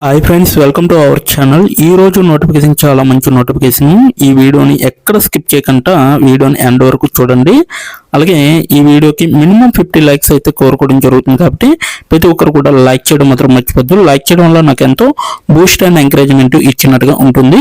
Hi friends, welcome to our channel. ఈ రోజు notification చాలా మంచి నోటిఫికేషన్. ఈ వీడియోని ఎక్కడ స్కిప్ చేయకుండా వీడియోని ఎండ్ వరకు చూడండి. అలాగే ఈ వీడియోకి మినిమం 50 లైక్స్ అయితే కోరుకోవడం జరుగుతుంది. కాబట్టి ప్రతి ఒక్కరు కూడా లైక్ చేయడం మాత్రం మర్చిపోద్దు. లైక్ చేయడం వల్ల నాకు ఎంతో బూస్ట్ అండ్ ఎంకరేజ్మెంట్ ఇచ్చినట్టుగా ఉంటుంది.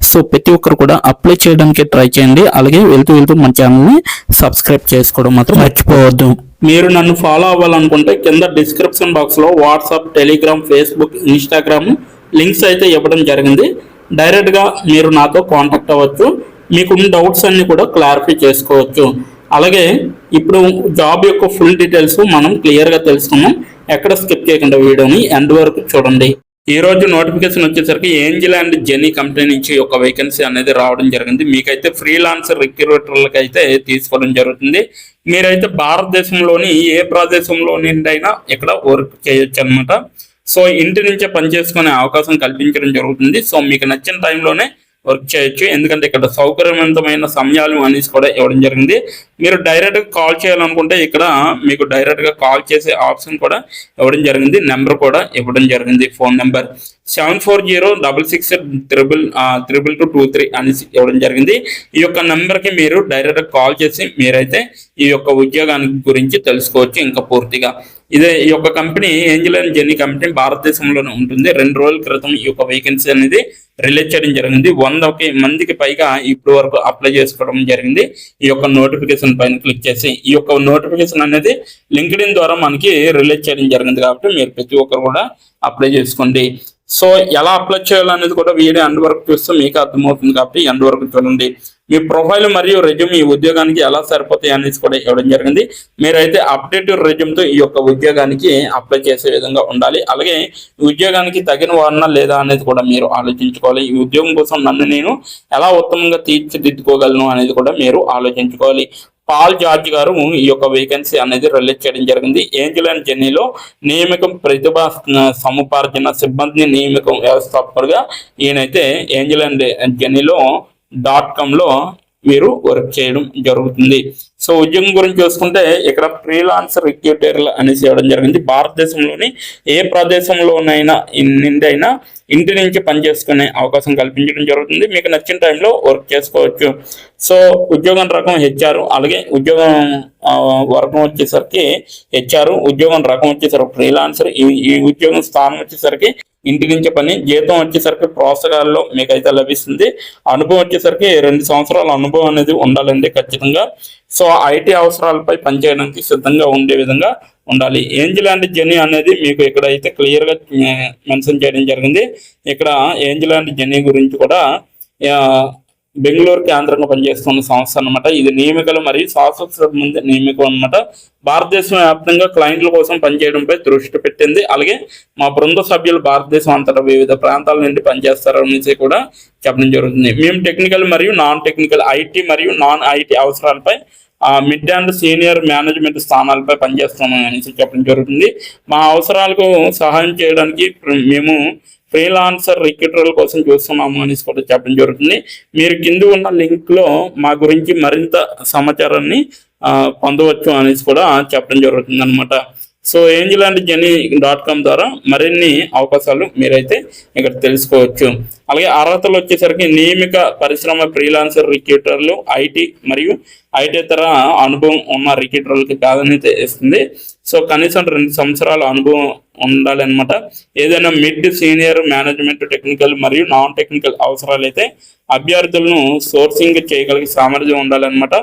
సో ప్రతి ఒక్కరు కూడా అప్లై చేయడానికి ట్రై చేయండి. అలాగే వెళ్తూ మన ఛానల్ని సబ్స్క్రైబ్ చేసుకోవడం మాత్రం మర్చిపోవద్దు. మీరు నన్ను ఫాలో అవ్వాలనుకుంటే కింద డిస్క్రిప్షన్ బాక్స్లో WhatsApp, Telegram, Facebook, Instagram links అయితే ఇవ్వడం జరిగింది. డైరెక్ట్గా మీరు నాతో కాంటాక్ట్ అవ్వచ్చు. మీకున్న డౌట్స్ అన్ని కూడా క్లారిఫై చేసుకోవచ్చు. అలాగే ఇప్పుడు జాబ్ యొక్క ఫుల్ డీటెయిల్స్ మనం క్లియర్గా తెలుసుకున్నాం. ఎక్కడ స్కిప్ చేయకుండా వీడియోని ఎండ్ వరకు చూడండి. ఈ రోజు నోటిఫికేషన్ వచ్చేసరికి ఏంజెల్ అండ్ జెనీ కంపెనీ నుంచి ఒక వేకెన్సీ అనేది రావడం జరిగింది. మీకైతే ఫ్రీలాన్సర్ రిక్రూటర్లకు అయితే తీసుకోవడం జరుగుతుంది. మీరైతే భారతదేశంలోని ఏ ప్రదేశంలోనిండైనా ఇక్కడ వర్క్ చేయొచ్చు అనమాట. సో ఇంటి నుంచే పనిచేసుకునే అవకాశం కల్పించడం జరుగుతుంది. సో మీకు నచ్చిన టైంలోనే వర్క్ చేయొచ్చు. ఎందుకంటే ఇక్కడ సౌకర్యవంతమైన సమయాలు అనేసి కూడా ఇవ్వడం జరిగింది. మీరు డైరెక్ట్గా కాల్ చేయాలనుకుంటే ఇక్కడ మీకు డైరెక్ట్గా కాల్ చేసే ఆప్షన్ కూడా ఇవ్వడం జరిగింది. నెంబర్ కూడా ఇవ్వడం జరిగింది. ఫోన్ నెంబర్ 7406632223 అనేసి ఇవ్వడం జరిగింది. ఈ యొక్క నెంబర్కి మీరు డైరెక్ట్గా కాల్ చేసి మీరైతే ఈ యొక్క ఉద్యోగానికి గురించి తెలుసుకోవచ్చు ఇంకా పూర్తిగా. ఈ యొక్క company Angel and Genie company భారతదేశంలోనే ఉంటుంది. 2 రోజుల క్రితం ఈ యొక్క వేకెన్సీ అనేది రిలీజ్ చేయడం జరిగింది. 100 మందికి పైగా ఇప్పటి వరకు అప్లై చేసుకోవడం జరిగింది. ఈ యొక్క నోటిఫికేషన్ పైన క్లిక్ చేసి ఈ యొక్క నోటిఫికేషన్ అనేది లింక్డ్ఇన్ ద్వారా మనకి రిలీజ్ చేయడం జరిగింది. కాబట్టి మీరు ప్రతి ఒక్కరు కూడా అప్లై చేసుకోండి. సో ఎలా అప్లై చేయాలనేది కూడా వీడియో ఎండ్ వరకు చూస్తే మీకు అర్థమవుతుంది. కాబట్టి ఎండ్ వరకు చూడండి. మీ ప్రొఫైల్ మరియు రెజ్యూమ్ ఈ ఉద్యోగానికి ఎలా సరిపోతాయి అనేది కూడా ఇవ్వడం జరిగింది. మీరైతే అప్డేటెడ్ రెజ్యూమ్తో ఈ యొక్క ఉద్యోగానికి అప్లై చేసే విధంగా ఉండాలి. అలాగే ఈ ఉద్యోగానికి తగిన వారనా లేదా అనేది కూడా మీరు ఆలోచించుకోవాలి. ఈ ఉద్యోగం కోసం నన్ను నేను ఎలా ఉత్తమంగా తీర్చిదిద్దుకోగలను అనేది కూడా మీరు ఆలోచించుకోవాలి. పాల్ జార్జ్ గారు ఈ యొక్క వేకెన్సీ అనేది రిలీజ్ చేయడం జరిగింది. ఏంజెల్ అండ్ జెన్నీలో నియామకం ప్రతిభా సముపార్జన సిబ్బంది నియామకం వ్యవస్థాపకుడుగా ఈయనైతే ఏంజెల్ అండ్ జెన్నీలో .comలో వీరు వర్క్ చేయడం జరుగుతుంది. సో ఉద్యోగం గురించి చూసుకుంటే ఇక్కడ ఫ్రీలాన్సర్ రిక్రూటర్లు అనేసి ఇవ్వడం జరిగింది. భారతదేశంలోని ఏ ప్రదేశంలోనైనా నుండైనా ఇంటి నుంచి పనిచేసుకునే అవకాశం కల్పించడం జరుగుతుంది. మీకు నచ్చిన టైంలో వర్క్ చేసుకోవచ్చు. సో ఉద్యోగం రకం HR, అలాగే ఉద్యోగం వర్గం వచ్చేసరికి HR, ఉద్యోగం రకం వచ్చేసరికి ఫ్రీలాన్సర్, ఈ ఉద్యోగం స్థానం వచ్చేసరికి ఇంటి నుంచి పని, జీతం వచ్చేసరికి ప్రోత్సాహాల్లో మీకైతే లభిస్తుంది. అనుభవం వచ్చేసరికి 2 సంవత్సరాల అనుభవం అనేది ఉండాలండి ఖచ్చితంగా. సో IT అవసరాలపై పనిచేయడానికి సిద్ధంగా ఉండే విధంగా ఉండాలి. ఏంజెల్ అండ్ జెనీ అనేది మీకు ఇక్కడైతే క్లియర్గా మెన్షన్ చేయడం జరిగింది. ఇక్కడ ఏంజెల్ అండ్ జెనీ గురించి కూడా బెంగళూరు కేంద్రంగా పనిచేస్తున్న సంస్థ అనమాట. ఇది నియామకాలు మరియు శాశ్వత సంబంధ నియామకం అనమాట. భారతదేశం వ్యాప్తంగా క్లయింట్ల కోసం పనిచేయడంపై దృష్టి పెట్టింది. అలాగే మా బృంద సభ్యులు భారతదేశం అంతటా వివిధ ప్రాంతాల నుండి పనిచేస్తారనేసి కూడా చెప్పడం జరుగుతుంది. మేము టెక్నికల్ మరియు నాన్ టెక్నికల్ IT మరియు నాన్ IT అవసరాలపై మిడ్ అండ్ సీనియర్ మేనేజ్మెంట్ స్థానాలపై పనిచేస్తున్నాం అనేసి చెప్పడం జరుగుతుంది. మా అవసరాలకు సహాయం చేయడానికి మేము ఫ్రీలాన్సర్ రిక్రూటర్ల కోసం చూస్తున్నాము అనేసి కూడా చెప్పడం జరుగుతుంది. మీరు కింద ఉన్న లింక్లో మా గురించి మరింత సమాచారాన్ని పొందవచ్చు అనేసి కూడా చెప్పడం జరుగుతుంది అనమాట. So Angel and Genie .com ద్వారా మరిన్ని అవకాశాలు మీరైతే ఇక్కడ తెలుసుకోవచ్చు. అలాగే అర్హతలు వచ్చేసరికి నియమిక పరిశ్రమ ఫ్రీలాన్సర్ రిక్రూటర్లు IT మరియు IT-తర అనుభవం ఉన్న రిక్రూటర్లకి ప్రాధాన్యత ఇస్తుంది. సో కనీసం 2 సంవత్సరాల అనుభవం ఉండాలన్నమాట. ఏదైనా మిడ్, సీనియర్ మేనేజ్మెంట్, టెక్నికల్ మరియు నాన్ టెక్నికల్ అవసరాలు అయితే అభ్యర్థులను సోర్సింగ్ చేయగలిగే సామర్థ్యం ఉండాలన్నమాట.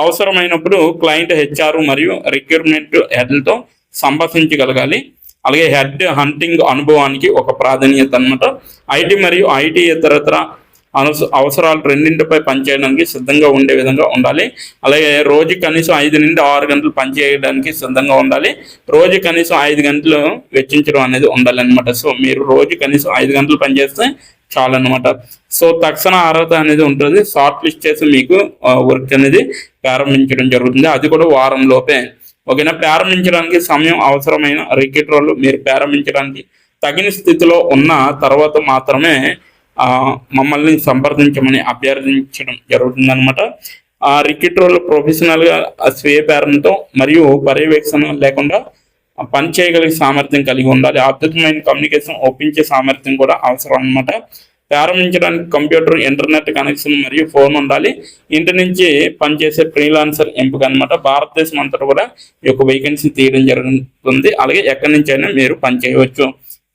అవసరమైనప్పుడు క్లయింట్ HR మరియు రిక్రూట్మెంట్ హెడ్లతో సంభాషించగలగాలి. అలాగే హెడ్ హంటింగ్ అనుభవానికి ఒక ప్రాధాన్యత అనమాట. IT మరియు IT-ఇతర అవసరాలు రెండింటిపై పనిచేయడానికి సిద్ధంగా ఉండే విధంగా ఉండాలి. అలాగే రోజు కనీసం 5 నుండి 6 గంటలు పనిచేయడానికి సిద్ధంగా ఉండాలి. రోజు కనీసం 5 గంటలు వెచ్చించడం అనేది ఉండాలన్నమాట. సో మీరు రోజు కనీసం 5 గంటలు పనిచేస్తే చాలన్నమాట. సో తక్షణ అర్హత అనేది ఉంటుంది. షార్ట్ లిస్ట్ చేసి మీకు వర్క్ అనేది ప్రారంభించడం జరుగుతుంది. అది కూడా వారం లోపే. ఓకేనా. ప్రారంభించడానికి సమయం అవసరమైన రిక్రూటర్లు మీరు ప్రారంభించడానికి తగిన స్థితిలో ఉన్న తర్వాత మాత్రమే మమ్మల్ని సంప్రదించమని అభ్యర్థించడం జరుగుతుంది అనమాట. రిక్రూటర్లు ప్రొఫెషనల్గా స్వీయ ప్రేరణతో మరియు పర్యవేక్షణ లేకుండా పని చేయగలిగే సామర్థ్యం కలిగి ఉండాలి. అద్భుతమైన కమ్యూనికేషన్ ఒప్పించే సామర్థ్యం కూడా అవసరం అన్నమాట. ప్రారంభించడానికి కంప్యూటర్, ఇంటర్నెట్ కనెక్షన్ మరియు ఫోన్ ఉండాలి. ఇంటి నుంచి పనిచేసే ఫ్రీలాన్సర్ ఎంపిక అనమాట. భారతదేశం అంతటా కూడా ఈ యొక్క వేకెన్సీ తీయడం జరుగుతుంది. అలాగే ఎక్కడి నుంచి అయినా మీరు పని చేయవచ్చు.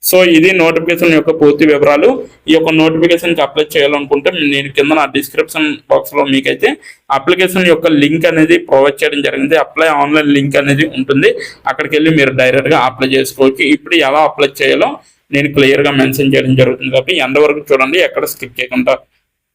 సో ఇది నోటిఫికేషన్ యొక్క పూర్తి వివరాలు. ఈ యొక్క నోటిఫికేషన్కి అప్లై చేయాలనుకుంటే నేను కింద నా డిస్క్రిప్షన్ బాక్స్లో మీకైతే అప్లికేషన్ యొక్క లింక్ అనేది ప్రొవైడ్ చేయడం జరిగింది. అప్లై ఆన్లైన్ లింక్ అనేది ఉంటుంది. అక్కడికి వెళ్ళి మీరు డైరెక్ట్గా అప్లై చేసుకోవచ్చు. ఇప్పుడు ఎలా అప్లై చేయాలో నేను క్లియర్గా మెన్షన్ చేయడం జరుగుతుంది కాబట్టి ఎండ్ వరకు చూడండి, ఎక్కడ స్కిప్ చేయకుండా.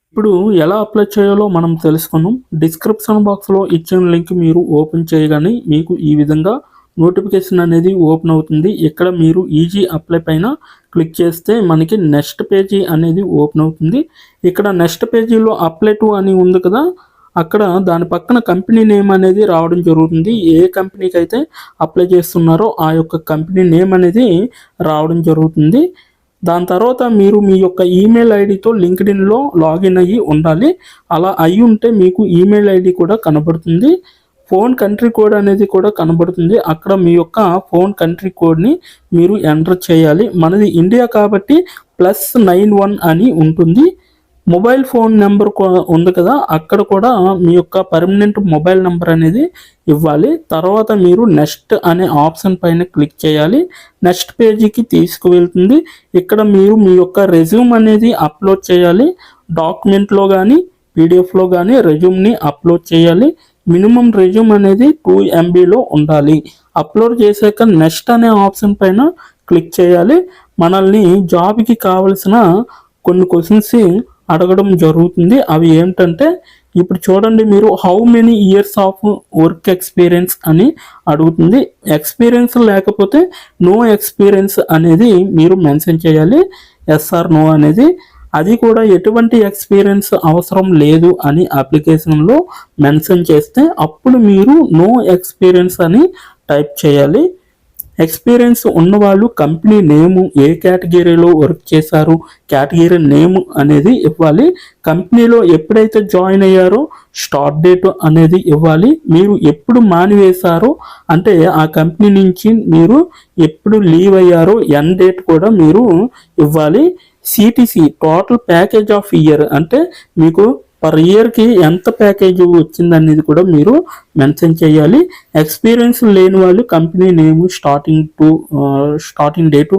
ఇప్పుడు ఎలా అప్లై చేయాలో మనం తెలుసుకున్నాం. డిస్క్రిప్షన్ బాక్స్లో ఇచ్చిన లింక్ మీరు ఓపెన్ చేయగానే మీకు ఈ విధంగా నోటిఫికేషన్ అనేది ఓపెన్ అవుతుంది. ఇక్కడ మీరు ఈజీ అప్లై పైన క్లిక్ చేస్తే మనకి నెక్స్ట్ పేజీ అనేది ఓపెన్ అవుతుంది. ఇక్కడ నెక్స్ట్ పేజీలో అప్లై టు అని ఉంది కదా, అక్కడ దాని పక్కన కంపెనీ నేమ్ అనేది రావడం జరుగుతుంది. ఏ కంపెనీకి అయితే అప్లై చేస్తున్నారో ఆ యొక్క కంపెనీ నేమ్ అనేది రావడం జరుగుతుంది. దాని తర్వాత మీరు మీ యొక్క ఈమెయిల్ ఐడితో లింక్డ్ఇన్లో లాగిన్ అయ్యి ఉండాలి. అలా అయ్యి ఉంటే మీకు ఈమెయిల్ ఐడి కూడా కనబడుతుంది. ఫోన్ కంట్రీ కోడ్ అనేది కూడా కనబడుతుంది. అక్కడ మీ యొక్క ఫోన్ కంట్రీ కోడ్ని మీరు ఎంటర్ చేయాలి. మనది ఇండియా కాబట్టి +91 అని ఉంటుంది. మొబైల్ ఫోన్ నెంబర్ ఉంది కదా, అక్కడ కూడా మీ యొక్క పర్మనెంట్ మొబైల్ నెంబర్ అనేది ఇవ్వాలి. తర్వాత మీరు నెక్స్ట్ అనే ఆప్షన్ పైన క్లిక్ చేయాలి. నెక్స్ట్ పేజీకి తీసుకువెళ్తుంది. ఇక్కడ మీరు మీ యొక్క రెజ్యూమ్ అనేది అప్లోడ్ చేయాలి. డాక్యుమెంట్లో కానీ పీడిఎఫ్లో కానీ రెజ్యూమ్ని అప్లోడ్ చేయాలి. మినిమం రెజ్యూమ్ అనేది 2 MBలో ఉండాలి. అప్లోడ్ చేశాక నెక్స్ట్ అనే ఆప్షన్ పైన క్లిక్ చేయాలి. మనల్ని జాబ్కి కావలసిన కొన్ని క్వశ్చన్స్ అడగడం జరుగుతుంది. అవి ఏంటంటే ఇప్పుడు చూడండి, మీరు how many years of work experience అని అడుగుతుంది. ఎక్స్పీరియన్స్ లేకపోతే నో ఎక్స్పీరియన్స్ అనేది మీరు మెన్షన్ చేయాలి. ఎస్ ఆర్ నో అనేది. అది కూడా ఎటువంటి ఎక్స్పీరియన్స్ అవసరం లేదు అని అప్లికేషన్లో మెన్షన్ చేస్తే అప్పుడు మీరు నో ఎక్స్పీరియన్స్ అని టైప్ చేయాలి. ఎక్స్పీరియన్స్ ఉన్నవాళ్ళు కంపెనీ నేము, ఏ కేటగిరీలో వర్క్ చేశారు, కేటగిరీ నేమ్ అనేది ఇవ్వాలి. కంపెనీలో ఎప్పుడైతే జాయిన్ అయ్యారో స్టార్ట్ డేట్ అనేది ఇవ్వాలి. మీరు ఎప్పుడు మానివేశారో అంటే ఆ కంపెనీ నుంచి మీరు ఎప్పుడు లీవ్ అయ్యారో ఎండ్ డేట్ కూడా మీరు ఇవ్వాలి. CTC total package of year అంటే మీకు పర్ ఇయర్కి ఎంత ప్యాకేజ్ వచ్చిందనేది కూడా మీరు మెన్షన్ చేయాలి. ఎక్స్పీరియన్స్ లేని వాళ్ళు company name, starting date,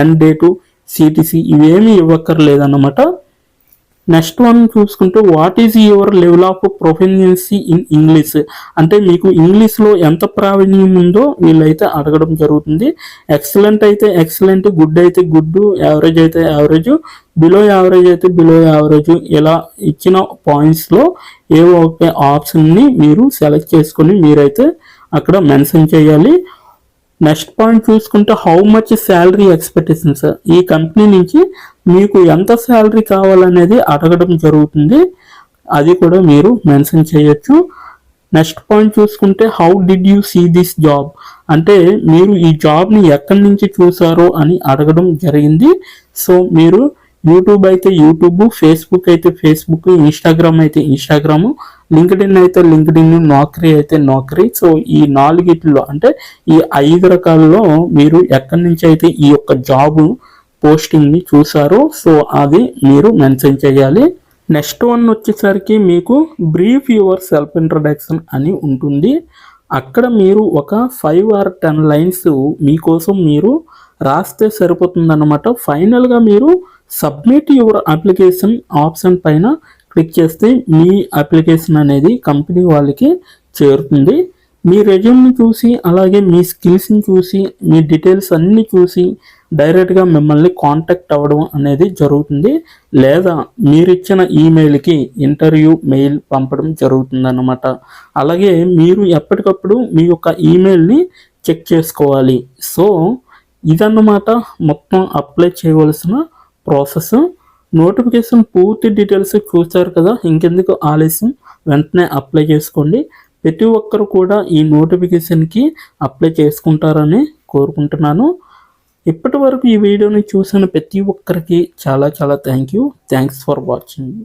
end date, CTC ఇవేమీ ఇవ్వక్కర్లేదన్నమాట. నెక్స్ట్ వన్ చూసుకుంటే what is your level of proficiency in English అంటే మీకు ఇంగ్లీష్లో ఎంత ప్రావీణ్యం ఉందో వీళ్ళైతే అడగడం జరుగుతుంది. ఎక్సలెంట్ అయితే ఎక్సలెంట్, గుడ్ అయితే గుడ్, యావరేజ్ అయితే యావరేజ్, బిలో యావరేజ్ అయితే బిలో యావరేజ్, ఇలా ఇచ్చిన పాయింట్స్లో ఏవో ఒక ఆప్షన్ని మీరు సెలెక్ట్ చేసుకొని మీరైతే అక్కడ మెన్షన్ చేయాలి. నెక్స్ట్ పాయింట్ చూసుకుంటే హౌ మచ్ శాలరీ ఎక్స్పెక్టేషన్స్, ఈ కంపెనీ నుంచి మీకు ఎంత శాలరీ కావాలనేది అడగడం జరుగుతుంది. అది కూడా మీరు మెన్షన్ చేయొచ్చు. నెక్స్ట్ పాయింట్ చూసుకుంటే how did you see this job అంటే మీరు ఈ జాబ్ని ఎక్కడి నుంచి చూసారో అని అడగడం జరిగింది. సో మీరు యూట్యూబ్ అయితే యూట్యూబ్, ఫేస్బుక్ అయితే ఫేస్బుక్, ఇన్స్టాగ్రామ్ అయితే ఇన్స్టాగ్రామ్, లింక్డ్ఇన్ అయితే లింక్డ్ఇన్, నౌకరీ అయితే నౌకరీ. సో ఈ 4 అంటే ఈ 5 రకాలలో మీరు ఎక్కడి నుంచి అయితే ఈ యొక్క జాబ్ పోస్టింగ్ని చూసారో సో అది మీరు మెన్షన్ చేయాలి. నెక్స్ట్ వన్ వచ్చేసరికి మీకు బ్రీఫ్ యువర్ సెల్ఫ్ ఇంట్రడక్షన్ అని ఉంటుంది. అక్కడ మీరు ఒక 5 or 10 లైన్స్ మీకోసం మీరు రాస్తే సరిపోతుందన్నమాట. ఫైనల్గా మీరు సబ్మిట్ యువర్ అప్లికేషన్ ఆప్షన్ పైన క్లిక్ చేస్తే మీ అప్లికేషన్ అనేది కంపెనీ వాళ్ళకి చేరుతుంది. మీ రెజ్యూమ్ని చూసి అలాగే మీ స్కిల్స్ని చూసి మీ డీటెయిల్స్ అన్నీ చూసి డైరెక్ట్గా మిమ్మల్ని కాంటాక్ట్ అవ్వడం అనేది జరుగుతుంది. లేదా మీరు ఇచ్చిన ఈమెయిల్కి ఇంటర్వ్యూ మెయిల్ పంపడం జరుగుతుంది అన్నమాట. అలాగే మీరు ఎప్పటికప్పుడు మీ యొక్క ఈమెయిల్ని చెక్ చేసుకోవాలి. సో ఇదన్నమాట మొత్తం అప్లై చేయవలసిన ప్రాసెస్. నోటిఫికేషన్ పూర్తి డీటెయిల్స్ చూస్తారు కదా, ఇంకెందుకు ఆలస్యం, వెంటనే అప్లై చేసుకోండి. ప్రతి ఒక్కరు కూడా ఈ నోటిఫికేషన్కి అప్లై చేసుకుంటారని కోరుకుంటున్నాను. ఇప్పటి వరకు ఈ వీడియోని చూసిన ప్రతి ఒక్కరికి చాలా థ్యాంక్స్ ఫర్ వాచింగ్.